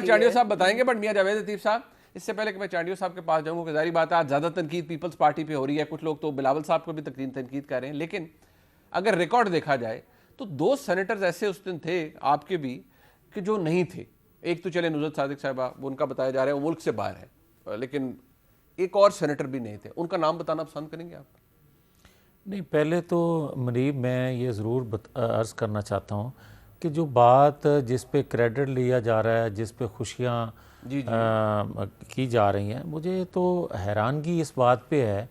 चांडियो साहब बताएंगे, बट मियां जावेद लतीफ साहब, इससे पहले कि मैं चांडियो साहब के पास जाऊंगा, जारी बात है आज ज्यादा तनकीद पीपल्स पार्टी पे हो रही है, कुछ लोग तो बिलावल साहब को भी तनकीद कर रहे हैं, लेकिन अगर रिकॉर्ड देखा जाए तो 2 सेनेटर्स ऐसे उस दिन थे आपके भी कि जो नहीं थे। एक तो चले नुसरत सादिक साहबा, उनका बताया जा रहा है वो मुल्क से बाहर है, लेकिन एक और सेनेटर भी नहीं थे, उनका नाम बताना पसंद करेंगे आप? नहीं, पहले तो मनीब मैं ये ज़रूर अर्ज़ करना चाहता हूँ कि जो बात जिस पे क्रेडिट लिया जा रहा है, जिस पे खुशियाँ की जा रही हैं, मुझे तो हैरानगी इस बात पे है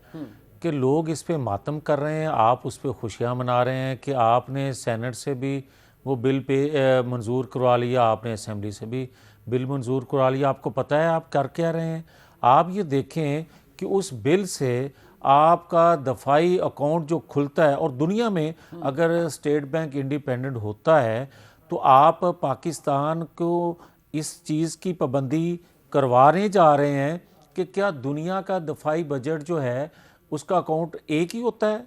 कि लोग इस पे मातम कर रहे हैं, आप उस पे खुशियाँ मना रहे हैं कि आपने सेनेट से भी वो बिल पे मंजूर करवा लिया, आपने असेंबली से भी बिल मंजूर करवा लिया। आपको पता है आप कर क्या रहे हैं? आप ये देखें कि उस बिल से आपका दफाई अकाउंट जो खुलता है, और दुनिया में अगर स्टेट बैंक इंडिपेंडेंट होता है तो आप पाकिस्तान को इस चीज़ की पाबंदी करवाने जा रहे हैं कि क्या दुनिया का दफाई बजट जो है उसका अकाउंट एक ही होता है,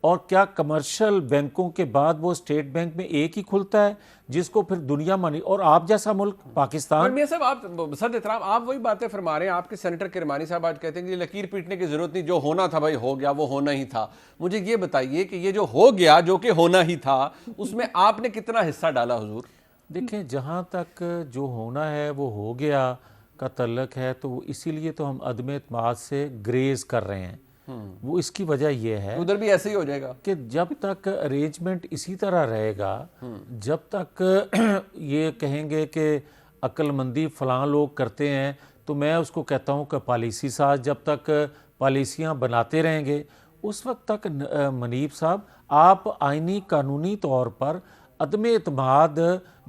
और क्या कमर्शियल बैंकों के बाद वो स्टेट बैंक में एक ही खुलता है जिसको फिर दुनिया मानी। और आप जैसा मुल्क पाकिस्तान। मियां साहब, आप सद एहतराम, आप वही बातें फरमा रहे हैं। आपके सेनेटर किरमानी साहब आज कहते हैं कि लकीर पीटने की जरूरत नहीं, जो होना था भाई हो गया, वो होना ही था। मुझे ये बताइए कि ये जो हो गया, जो कि होना ही था, उसमें आपने कितना हिस्सा डाला हुजूर? देखें, जहाँ तक जो होना है वो हो गया का तल्लक है, तो इसीलिए तो हम अदम एतमाद से ग्रेज कर रहे हैं। वो इसकी वजह यह है उधर भी ऐसे ही हो जाएगा कि जब तक अरेंजमेंट इसी तरह रहेगा, जब तक ये कहेंगे कि अक्लमंदी फ़लाँ लोग करते हैं, तो मैं उसको कहता हूँ कि पॉलिसी साज जब तक पॉलिसियाँ बनाते रहेंगे उस वक्त तक मनीब साहब आप आइनी कानूनी तौर पर अदम एतमाद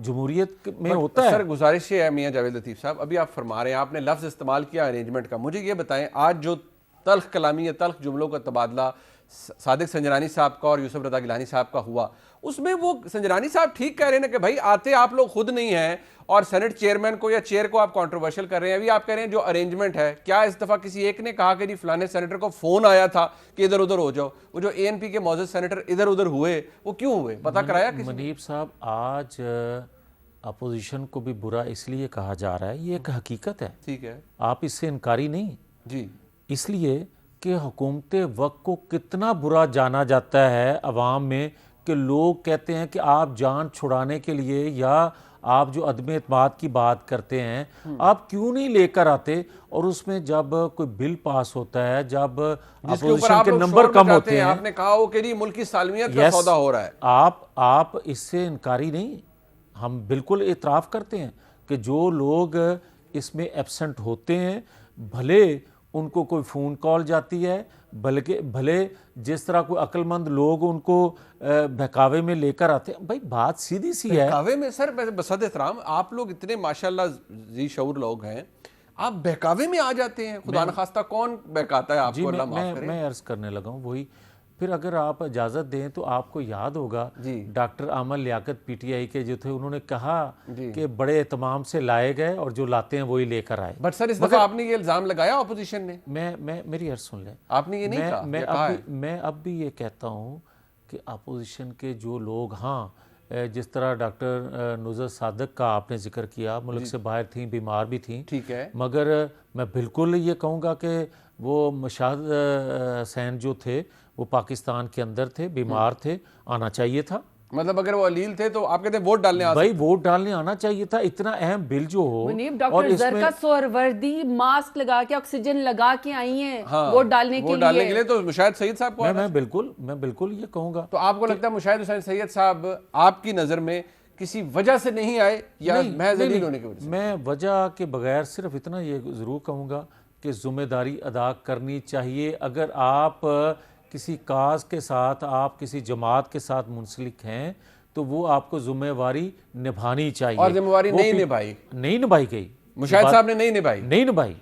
जमहूरियत में होता है। सर गुजारिश है मियां जावेद लतीफ़ साहब, अभी आप फरमा रहे हैं, आपने लफ्ज़ इस्तेमाल किया अरेंजमेंट का, मुझे ये बताएं आज जो तल्ख कलामी या तल्ख जुमलों का तबादला सादिक संजरानी साहब का और यूसुफ रज़ा गिलानी साहब का हुआ, उसमें वो संजरानी साहब ठीक कह रहे हैं ना कि भाई आते आप लोग खुद नहीं हैं और सेनेट चेयरमैन को या चेयर को आप कंट्रोवर्शियल कर रहे हैं। अभी आप कह रहे हैं जो अरेंजमेंट है, क्या इस दफ़ा किसी एक ने कहा कि जी फलाने सेनेटर को फ़ोन आया था कि इधर उधर हो जाओ? वो जो ANP के मौजूद सेनेटर इधर उधर हुए वो क्यों हुए, पता कराया किसी? मनीब साहब, आज अपोजिशन को भी बुरा इसलिए कहा जा रहा है, ये एक हकीकत है, ठीक है, आप इससे इनकारी नहीं जी, इसलिए कि हुकूमत वक्त को कितना बुरा जाना जाता है अवाम में कि लोग कहते हैं कि आप जान छुड़ाने के लिए या आप जो अदम एतमाद की बात करते हैं आप क्यों नहीं लेकर आते, और उसमें जब कोई बिल पास होता है, जब अपोजिशन के नंबर कम होते हैं, आपने कहा हो कि जी मुल्क की सालमियत का सौदा हो रहा है, आप इससे इनकारी नहीं, हम बिल्कुल इतराफ़ करते हैं कि जो लोग इसमें एब्सेंट होते हैं, भले उनको कोई फ़ोन कॉल जाती है, बल्कि भले जिस तरह कोई अक्लमंद लोग उनको बहकावे में लेकर आते हैं, भाई बात सीधी सी है। बहकावे में सर, बसद एहतराम, आप लोग इतने माशाल्लाह जी शऊर लोग हैं, आप बहकावे में आ जाते हैं, खुदा न खास्ता कौन बहकाता है आपको? मैं अर्ज़ करने लगा हूँ वही। फिर अगर आप इजाज़त दें तो आपको याद होगा डॉक्टर आमल लियाकत PTI के जो थे, उन्होंने कहा कि बड़े एहतमाम से लाए गए और जो लाते हैं वही लेकर आए। बट सर इस दफा आपने ये इल्ज़ाम लगाया अपोजिशन ने। मेरी अर्ज़ सुन लें, आपने ये नहीं कहा। मैं अब भी ये कहता हूँ कि अपोजिशन के जो लोग, हाँ जिस तरह डॉक्टर नुसरत सादिक का आपने जिक्र किया, मुल्क से बाहर थी, बीमार भी थी, ठीक है, मगर मैं बिल्कुल ये कहूँगा कि वो मुशाहिद हुसैन जो थे वो पाकिस्तान के अंदर थे, बीमार थे, आना चाहिए था। मतलब अगर वो अलील थे तो आप कहते हैं वोट डालने भाई वोट डालने आना चाहिए था, इतना अहम बिल जो हो। डॉक्टर ज़रका सोहरवर्दी मास्क लगा के, ऑक्सीजन लगा के आई हैं वोट डालने के लिए तो मुशाहिद सईद साहब को मैं बिल्कुल ये कहूँगा। तो आपको लगता है मुशाहिद हुसैन सैयद साहब आपकी नज़र में किसी वजह से नहीं आए या महज अलील होने की वजह से? मैं वजह के बगैर सिर्फ इतना ये ज़रूर कहूँगा कि जिम्मेदारी अदा करनी चाहिए। अगर आप किसी काज के साथ, आप किसी जमात के साथ मुंसलिक हैं तो वो आपको जिम्मेवारी निभानी चाहिए, और जिम्मेवारी नहीं निभाई गई, मुशाहिद साहब ने नहीं निभाई।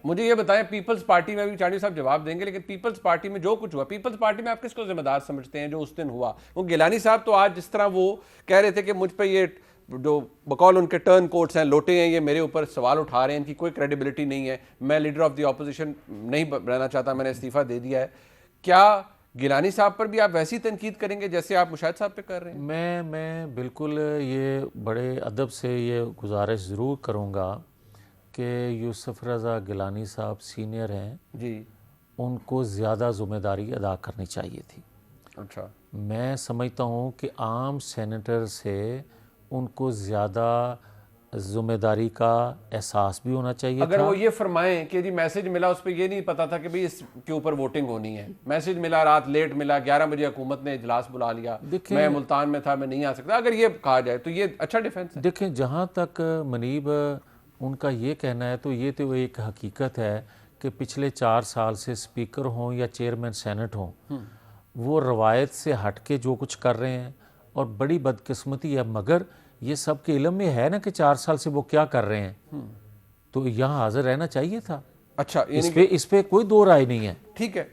मुझे ये बताएं, पीपल्स पार्टी में भी चांडियो साहब जवाब देंगे, लेकिन पीपल्स पार्टी में जो कुछ हुआ, पीपल्स पार्टी में आप किसको जिम्मेदार समझते हैं जो उस दिन हुआ? वो गिलानी साहब तो आज जिस तरह वो कह रहे थे कि मुझ पर ये जो बकौल उनके टर्न कोट्स हैं, लोटे हैं, ये मेरे ऊपर सवाल उठा रहे हैं, इनकी कोई क्रेडिबिलिटी नहीं है, मैं लीडर ऑफ द ऑपोजिशन नहीं रहना चाहता, मैंने इस्तीफा दे दिया है, क्या गिलानी साहब पर भी आप वैसी तनकीद करेंगे जैसे आप मुशाहिद साहब पे कर रहे हैं? मैं बिल्कुल ये बड़े अदब से ये गुजारिश ज़रूर करूँगा कि यूसुफ रज़ा गिलानी साहब सीनियर हैं, जी। उनको ज़्यादा ज़िम्मेदारी अदा करनी चाहिए थी। अच्छा। मैं समझता हूँ कि आम सेनेटर से उनको ज़्यादा ज़िम्मेदारी का एहसास भी होना चाहिए अगर था। वो ये फरमाएं कि जी मैसेज मिला, उस पर ये नहीं पता था कि भाई इसके ऊपर वोटिंग होनी है, मैसेज मिला, रात लेट मिला, 11 बजे हुकूमत ने इजलास बुला लिया, मैं मुल्तान में था, मैं नहीं आ सकता, अगर ये कहा जाए तो ये अच्छा डिफेंस है। देखें, जहाँ तक मनीब उनका ये कहना है तो ये तो एक हकीकत है कि पिछले 4 साल से स्पीकर हों या चेयरमैन सेनेट हों, वो रवायत से हट के जो कुछ कर रहे हैं, और बड़ी बदकिस्मती है, मगर ये सब के इल्म में है ना कि 4 साल से वो क्या कर रहे हैं, तो यहाँ हाजिर रहना चाहिए था। अच्छा, इस पे कोई दो राय नहीं है। ठीक है।